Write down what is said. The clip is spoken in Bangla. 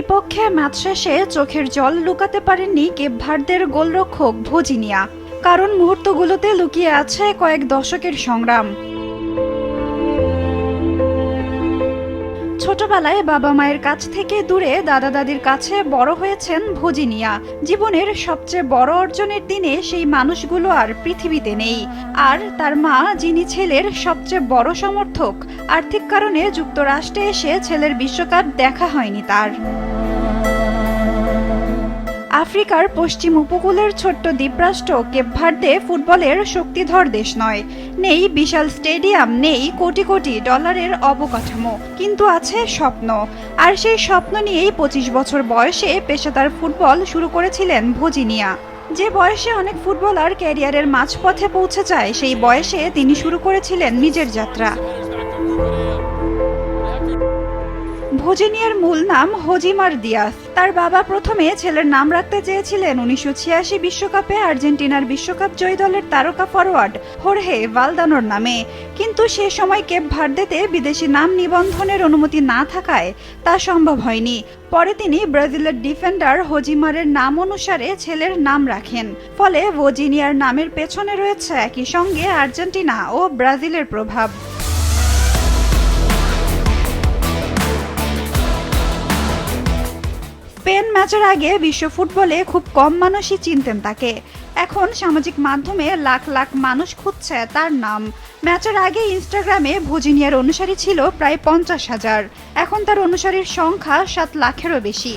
বিপক্ষে ম্যাচ শেষে চোখের জল লুকাতে পারেননি কেপ ভার্দের গোলরক্ষক ভজিনিয়া। কারণ মুহূর্তগুলোতে লুকিয়ে আছে কয়েক দশকের সংগ্রাম। ছোটবেলায় বাবা মায়ের কাছ থেকে দূরে দাদা দাদির কাছে বড় হয়েছেন ভজিনিয়া। জীবনের সবচেয়ে বড় অর্জনের দিনে সেই মানুষগুলো আর পৃথিবীতে নেই। আর তার মা, যিনি ছেলের সবচেয়ে বড় সমর্থক, আর্থিক কারণে যুক্তরাষ্ট্রে এসে ছেলের বিশ্বকাপ দেখা হয়নি তার। আফ্রিকার পশ্চিম উপকূলের ছোট্ট দ্বীপরাষ্ট্র কেপ ভার্দে ফুটবলের শক্তিধর দেশ নয়। নেই বিশাল স্টেডিয়াম, নেই কোটি কোটি ডলারের অবকাঠামো, কিন্তু আছে স্বপ্ন। আর সেই স্বপ্ন নিয়েই 25 বছর বয়সে পেশাদার ফুটবল শুরু করেছিলেন ভজিনিয়া। যে বয়সে অনেক ফুটবলার ক্যারিয়ারের মাঝপথে পৌঁছে যায়, সেই বয়সে তিনি শুরু করেছিলেন নিজের যাত্রা। ভজিনিয়ার মূল নাম হোজিমার দিয়াস। তার বাবা প্রথমে ছেলের নাম রাখতে চেয়েছিলেন 1986 বিশ্বকাপে আর্জেন্টিনার বিশ্বকাপ জয়ী দলের তারকা ফরোয়ার্ড হোর্হে ভালদানোর নামে। কিন্তু সে সময় কেপ ভার্দেতে বিদেশি নাম নিবন্ধনের অনুমতি না থাকায় তা সম্ভব হয়নি। পরে তিনি ব্রাজিলের ডিফেন্ডার হোজিমারের নাম অনুসারে ছেলের নাম রাখেন। ফলে ভজিনিয়ার নামের পেছনে রয়েছে একই সঙ্গে আর্জেন্টিনা ও ব্রাজিলের প্রভাব। স্পেন ম্যাচের আগে বিশ্ব ফুটবলে খুব কম মানুষই চিনতেন তাকে। এখন সামাজিক মাধ্যমে লাখ লাখ মানুষ খুঁজছে তার নাম। ম্যাচের আগে ইনস্টাগ্রামে ভজিনিয়ার অনুসারী ছিল প্রায় 50,000। এখন তার অনুসারীর সংখ্যা 7 লাখেরও বেশি।